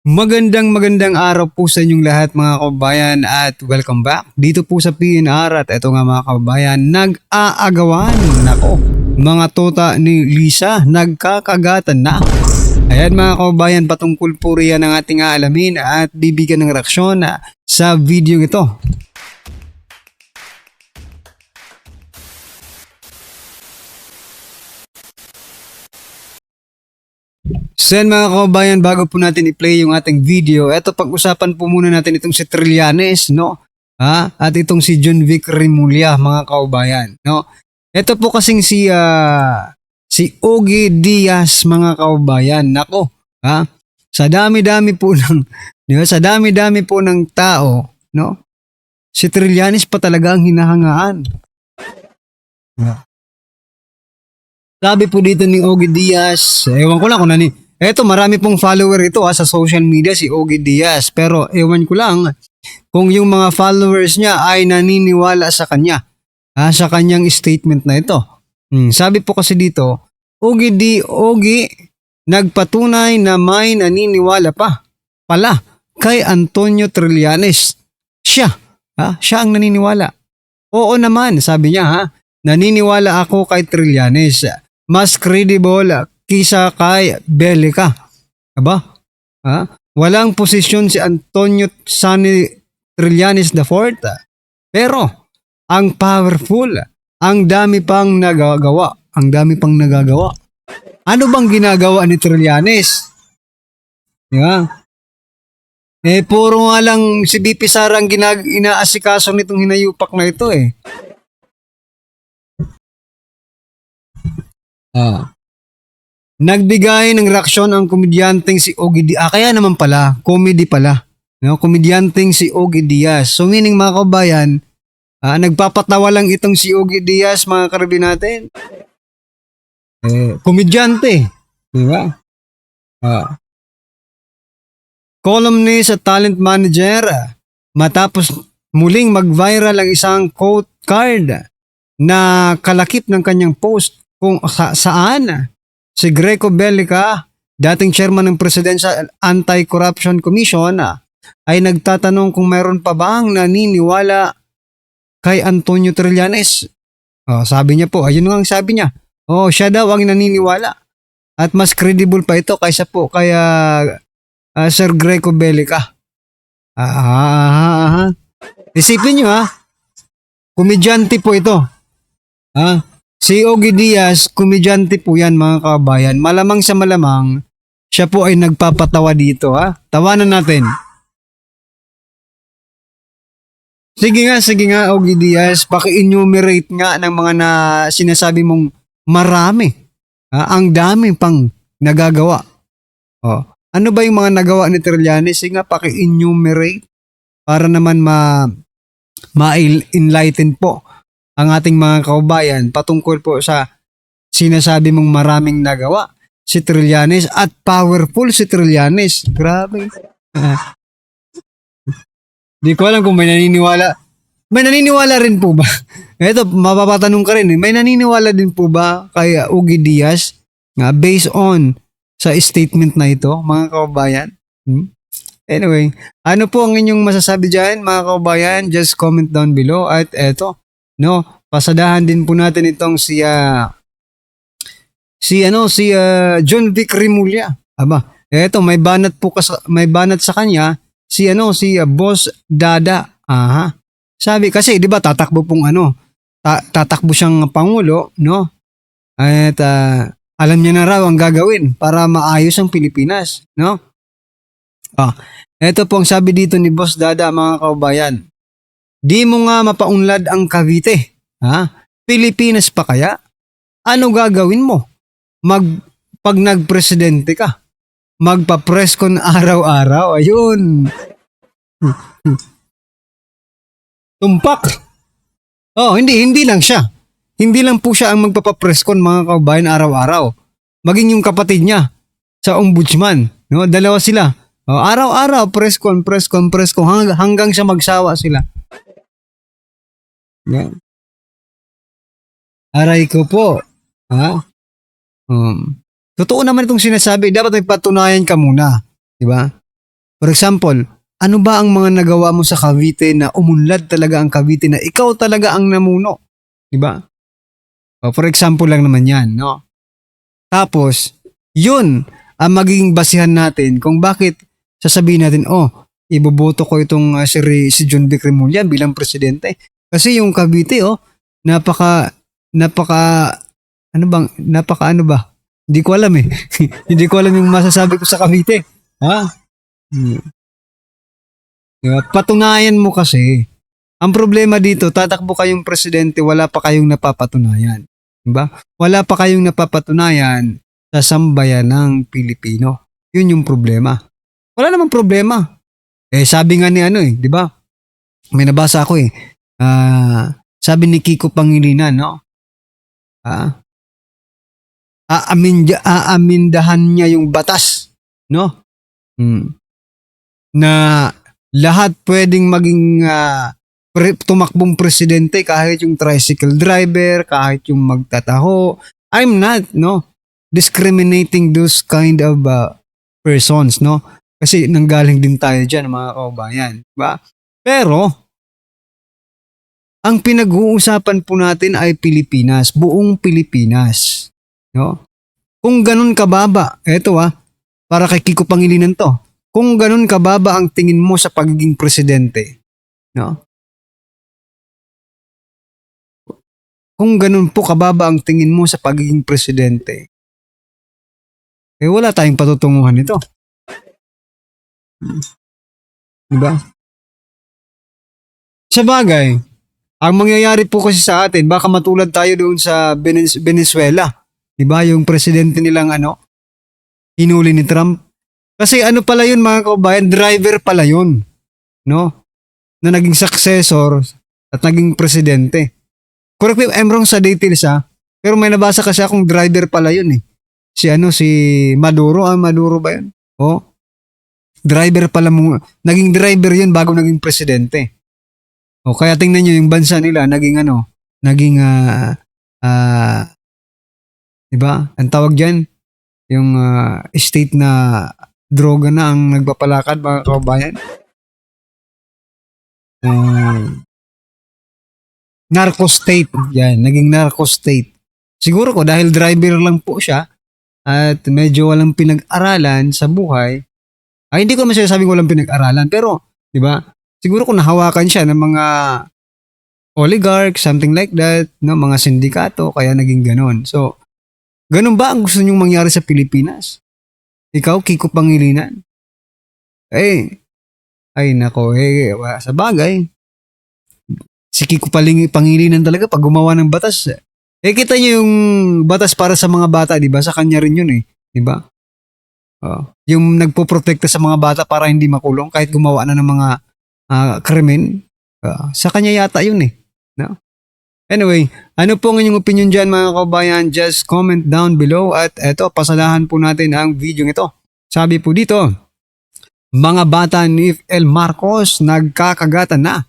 Magandang araw po sa inyong lahat mga kababayan at welcome back dito po sa PNR at ito nga mga kababayan, nag-aagawan nako mga tota ni Lisa, nagkakagatan na. Ayan mga kababayan, patungkol po riyan ang ating aalamin at bibigyan ng reaksyon sa video ito. So yan mga kababayan, bago po natin i-play yung ating video, eto pag-usapan po muna natin itong si Trillanes, no? At itong si John Vic Remulla mga kababayan, no? Ito po kasing si Ogie Diaz mga kababayan, nako, sa dami-dami po ng, di ba? Sa dami-dami po ng tao, no? Si Trillanes pa talaga ang hinahangaan. Sabi po dito ni Ogie Diaz, ewan ko lang kung eto marami pong follower ito sa social media si Ogie Diaz, pero ewan ko lang kung yung mga followers niya ay naniniwala sa kanya, sa kanyang statement na ito. Sabi po kasi dito, Ogie nagpatunay na may naniniwala pala kay Antonio Trillanes. Siya ang naniniwala. Oo naman, sabi niya naniniwala ako kay Trillanes. Mas credible kisa kay Belica. Aba? Walang posisyon si Antonio Sunny Trillanes IV. Pero, ang powerful, ang dami pang nagagawa. Ano bang ginagawa ni Trillanes? Diba? Puro nga lang si BP Sara ang inaasikaso nitong hinayupak na ito Nagbigay ng reaksyon ang komedyanteng si Ogie Diaz. Kaya naman pala, comedy pala. No? Komedyanteng si Ogie Diaz. So meaning mga kabayan, nagpapatawa lang itong si Ogie Diaz mga karabin natin. Komedyante. Diba? Columnist at talent manager. Matapos muling mag-viral ang isang quote card na kalakip ng kanyang post kung saan si Greco Belica, dating chairman ng Presidential Anti-Corruption Commission, ay nagtatanong kung mayroon pa bang naniniwala kay Antonio Trillanes. Sabi niya po, ayun nga ang sabi niya. Siya daw ang naniniwala. At mas credible pa ito kaysa po kay Sir Greco Belica. Isipin niyo komedyante po ito. Si Ogie Diaz, komedyante po yan mga kabayan. Malamang sa malamang, siya po ay nagpapatawa dito Tawanan natin. Sige nga Ogie Diaz, paki-enumerate nga ng mga sinasabi mong marami. Ang dami pang nagagawa. Ano ba yung mga nagawa ni Trillanes? Sige nga, paki-enumerate para naman ma-enlighten po ang ating mga kaubayan patungkol po sa sinasabi mong maraming nagawa si Trillanes at powerful si Trillanes. Grabe. Di ko alam kung may naniniwala. May naniniwala rin po ba? Ito, mapapatanong ka rin. May naniniwala din po ba kay Ogie Diaz based on sa statement na ito, mga kaubayan? Anyway, ano po ang inyong masasabi dyan, mga kaubayan? Just comment down below. At eto, pasadahan din po natin itong si John Vic Remulla. Eto may banat sa kanya si Boss Dada. Sabi kasi 'di ba tatakbo pong tatakbo siyang pangulo, no? At alam niya na raw ang gagawin para maayos ang Pilipinas, no? Eto po ang sabi dito ni Boss Dada, mga kaubayan. Di mo nga mapaunlad ang Cavite. Pilipinas pa kaya? Ano gagawin mo? Pag nagpresidente ka, magpa-press con araw-araw. Ayun. Tumpak. Hindi lang siya. Hindi lang po siya ang magpapa-press con, mga kaubayan, araw-araw. Maging yung kapatid niya sa ombudsman. No? Dalawa sila. Araw-araw, press con hanggang sa magsawa sila. Aray ko po. Totoo naman itong sinasabi. Dapat may patunayan ka muna. Diba? For example, ano ba ang mga nagawa mo sa Cavite na umunlad talaga ang Cavite na ikaw talaga ang namuno? Di ba? For example lang naman yan, no? Tapos, yun ang magiging basihan natin kung bakit sasabihin natin, iboboto ko itong si John Vic Remulla bilang presidente. Kasi yung Cavite, napaka, napaka ano ba? Hindi ko alam eh. Hindi ko alam yung masasabi ko sa Cavite. Ha? Hmm. Diba? Patunayan mo kasi. Ang problema dito, tatakbo kayong presidente, wala pa kayong napapatunayan. Diba? Wala pa kayong napapatunayan sa sambayan ng Pilipino. Yun yung problema. Wala namang problema. Sabi nga ni di ba? May nabasa ako sabi ni Kiko Pangilinan, no? Aamindahan niya yung batas, no? Na lahat pwedeng maging tumakbong presidente, kahit yung tricycle driver, kahit yung magtataho. I'm not, discriminating those kind of persons, no? Kasi nanggaling din tayo dyan, mga kaubayan. Diba? Pero, ang pinag-uusapan po natin ay Pilipinas, buong Pilipinas. No? Kung ganun kababa, eto para kay Kiko Pangilinan to, kung ganun kababa ang tingin mo sa pagiging presidente, no? Kung ganun po kababa ang tingin mo sa pagiging presidente, wala tayong patutunguhan nito. Diba? Sa bagay, ang mangyayari po kasi sa atin, baka matulad tayo doon sa Venezuela. Diba? Yung presidente nilang hinuli ni Trump. Kasi pala yun, mga kaubayan, driver pala yun. No? Na naging successor at naging presidente. Correct me if I'm wrong sa details pero may nabasa kasi akong driver pala yun eh. Si Maduro, Maduro ba yun? Driver pala mo, naging driver yun bago naging presidente. Kaya tingnan nyo yung bansa nila, naging diba? Ang tawag dyan, yung state na droga na ang nagpapalakad, mga kabayan. Narco state. Yan, naging narco state. Siguro ko dahil driver lang po siya at medyo walang pinag-aralan sa buhay. Hindi ko masasabing walang pinag-aralan pero, 'di ba? Siguro kung nahawakan siya ng mga oligarch, something like that, mga sindikato, kaya naging ganon. So, ganun ba ang gusto nyong mangyari sa Pilipinas? Ikaw, Kiko Pangilinan? Ay nako, sa bagay. Si Kiko Pangilinan talaga pag gumawa ng batas. Kita niyo yung batas para sa mga bata, di ba? Sa kanya rin yun di ba? Yung nagpoprotekta sa mga bata para hindi makulong kahit gumawa na ng mga krimen. Sa kanya yata yun no? Anyway, ano po ang inyong opinion dyan, mga kabayan? Just comment down below at eto, pasalahan po natin ang video ito. Sabi po dito, mga bata ni El Marcos nagkakagatan na.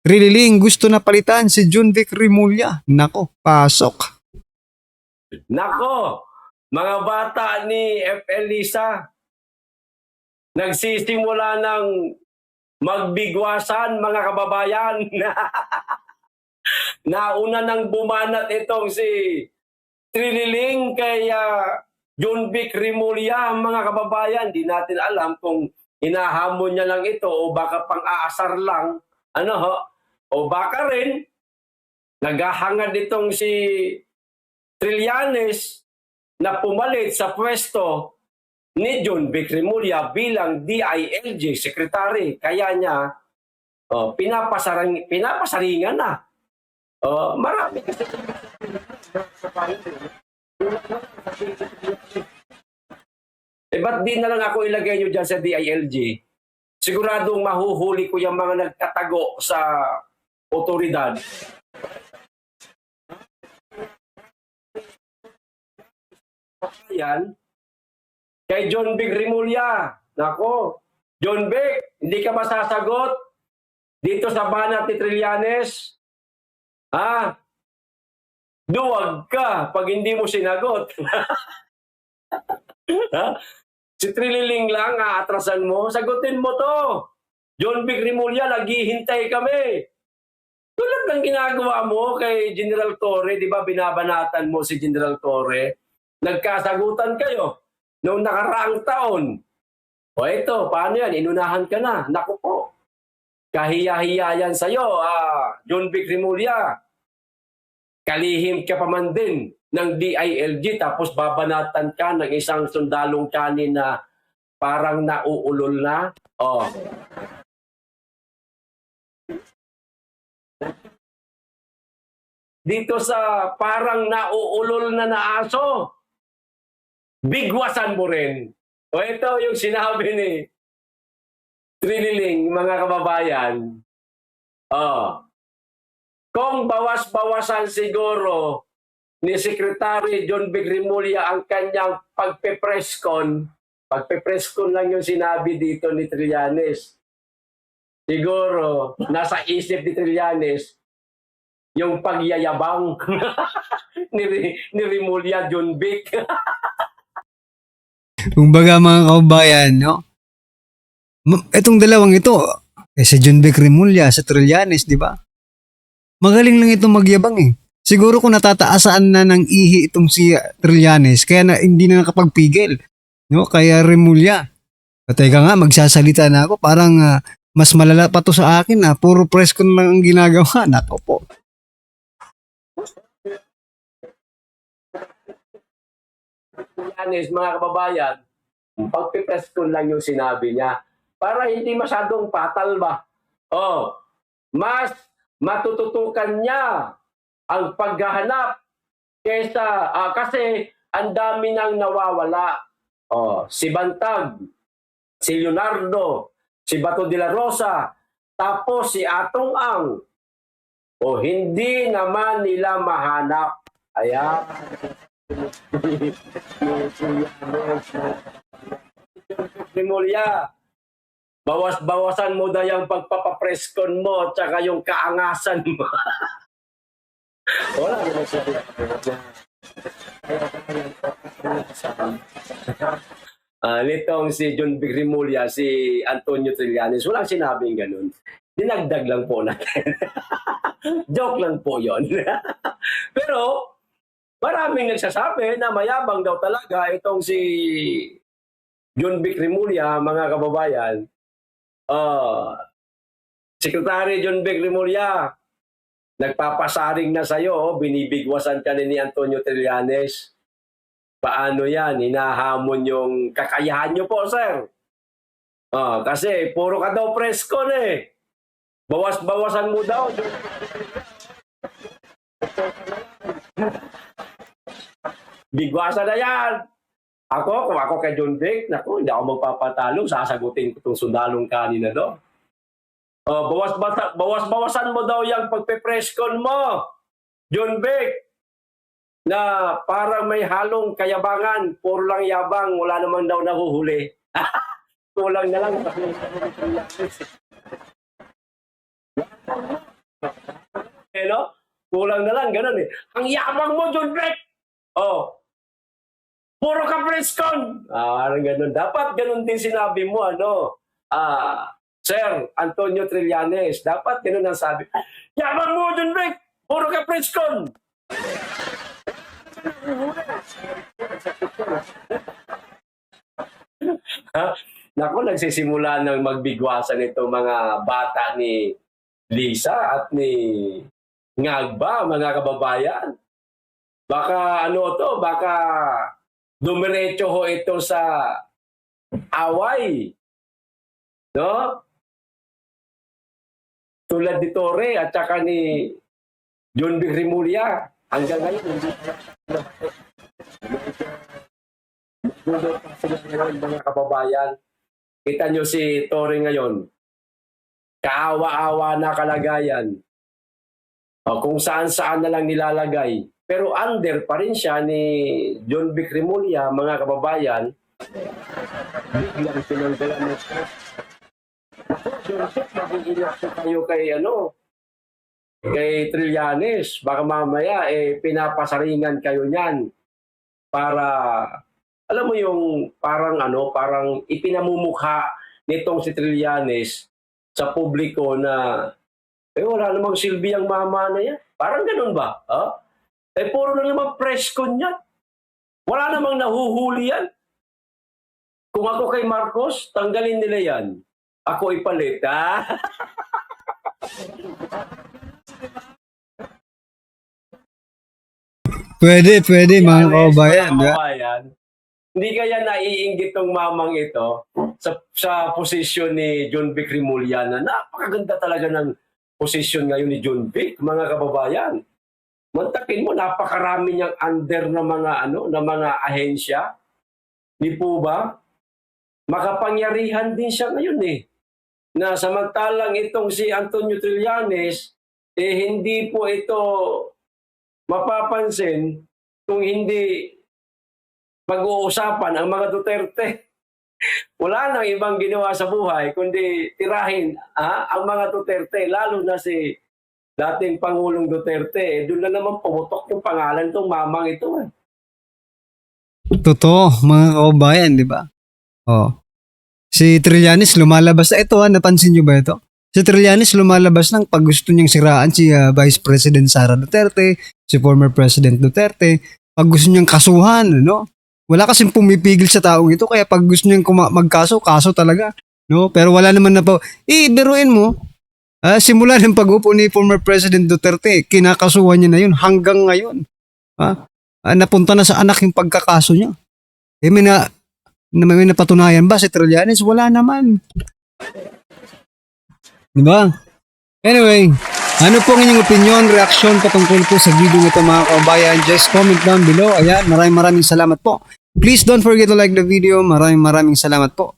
Rililing gusto na palitan si John Vic Remulla. Nako, pasok. Nako, mga bata ni FL Lisa, nagsisimula ng magbigwasan, mga kababayan. Nauna nang bumanat itong si Trililing kay John Vic Remulla, mga kababayan. Di natin alam kung hinahamon niya lang ito o baka pang-aasar lang. O baka rin, naghahangad itong si Trillanes na pumalit sa pwesto ni John Vic Remulla bilang DILG Secretary. Kaya niya pinapasaringan na. Marami kasi ba't di na lang ako ilagay nyo dyan sa DILG? Siguradong mahuhuli ko yung mga nagtatago sa otoridad. Yan, kay John Vic Remulla. Nako, John Vic, hindi ka masasagot dito sa banat ni Trillanes. Duwag ka pag hindi mo sinagot. Si Trililing lang, aatrasan mo. Sagutin mo to. John Vic Rimulya, naghihintay kami. Tulad ng ginagawa mo kay General Torre, di ba binabanatan mo si General Torre? Nagkasagutan kayo noong nakaraang taon. O ito, paano yan? Inunahan ka na. Naku po. Kahiya-hiya yan sa'yo, John Vic Rimulya. Kalihim ka pa man din ng DILG tapos babanatan ka ng isang sundalong kanin na parang nauulol na. Oh. Dito sa parang nauulol na aso, bigwasan mo rin. O ito yung sinabi ni Trililing, mga kababayan. Oh. Kung bawas-bawasan siguro ni Secretary John Vic Rimulya ang kanyang pagpe-presscon lang yung sinabi dito ni Trillanes. Siguro, nasa isip ni Trillanes, yung pagyayabang ni Rimulya John Vic. Kumbaga mga kababayan, no? Itong dalawang ito, si John Vic Rimulya, sa Trillanes, di ba? Magaling lang itong magyabang eh. Siguro kung natataasaan na ng ihi itong si Trillanes, kaya na hindi na nakapagpigil. No? Kaya Rimulya. Teka nga, magsasalita na ako. Parang mas malala pa to sa akin. Puro press con lang ang ginagawa. Nako po. Trillanes, mga kababayan, pagpipress ko lang yung sinabi niya para hindi masyadong patal ba. Oh, mas matututukan niya ang paghahanap kesa kasi ang dami nang nawawala. Oh, si Bantag, si Leonardo, si Bato de la Rosa, tapos si Atong Ang. O hindi naman nila mahanap. Ayan. Rimulya, bawas-bawasan mo na yung pagpapapreskon mo at saka yung kaangasan mo. Wala naman siya. Nitong si John Vic Rimulya, si Antonio Trillanes, walang sinabing ganun. Dinagdag lang po natin. Joke lang po yon. Pero, maraming nagsasabi na mayabang daw talaga itong si John Vic Rimulya, mga kababayan. Secretary John Vic Rimulya, nagpapasaring na sa'yo, binibigwasan ka ni Antonio Trillanes. Paano yan? Hinahamon yung kakayahan nyo po, sir. Kasi puro ka daw press con eh. Bawas-bawasan mo daw. Bigwasan na yan. Kung ako kay John Vic, naku, hindi ako magpapatalo, sasagutin ko itong sundalong kanina do. Bawas-bawasan mo daw yung pagpe-presscon mo, John Vic, na parang may halong kayabangan, puro lang yabang, wala namang daw nahuhuli. Kulang na lang. Kulang na lang, ganun eh. Ang yabang mo, John Vic! Puro ka presscon! Parang ganun. Dapat ganun din sinabi mo, Sir Antonio Trillanes, dapat ganun ang sabi. Yabang mo, John Vic! Puro ka presscon! Naku, nagsisimula ng magbigwasan itong mga bata ni Lisa at ni Ngagba, mga kababayan. Baka baka dumiretso ho ito sa away. No? Tulad ni Torre at saka ni John Vic Rimulya. Hanggang ngayon, hindi mga kababayan. Kita nyo si Torre ngayon. Kaawa-awa na kalagayan. Kung saan-saan na lang nilalagay. Pero under pa rin siya ni John Vic Rimulya, mga kababayan. Biglang pinanggalan mo. Mag-iiyak tayo kay Trillanes. Baka mamaya, pinapasaringan kayo niyan para alam mo yung parang ipinamumukha nitong si Trillanes sa publiko na wala namang silbi ang mama na yan. Parang ganun ba? Puro na naman press con yan. Wala namang nahuhuli yan. Kung ako kay Marcos, tanggalin nila yan. Ako ipalit, ha? Pwede, mga kababayan. Mga kababayan, hindi kaya naiinggit tong mamang ito sa posisyon ni John Vic Rimulya na napakaganda talaga ng posisyon ngayon ni John Vic, mga kababayan. Mantakin mo, napakarami niyang under na mga ahensya. Di po ba? Makapangyarihan din siya ngayon Na samantalang itong si Antonio Trillanes, hindi po ito mapapansin kung hindi pag-uusapan ang mga Duterte. Wala nang ibang ginawa sa buhay kundi tirahin ang mga Duterte, lalo na si dating Pangulong Duterte. Doon na naman pumutok yung pangalan ng mamang ito. Totoo, mga kababayan, di ba? Si Trillanes lumalabas na ito, napansin nyo ba ito? Si Trillanes lumalabas ng pag gusto niyang siraan si Vice President Sara Duterte, si former President Duterte, pag gusto niyang kasuhan, Wala kasing pumipigil sa taong ito, kaya pag gusto niyang magkaso, kaso talaga, Pero wala naman na po. Biruin mo, simula ng pag-upo ni former President Duterte, kinakasuhan niya na yun hanggang ngayon. Napunta na sa anak yung pagkakaso niya. May napatunayan ba si Trillanes? Wala naman. Diba? Anyway, ano po ang inyong opinion, reaksyon patungkol po sa video nito mga kababayan? Just comment down below. Ayan, maraming salamat po. Please don't forget to like the video. Maraming salamat po.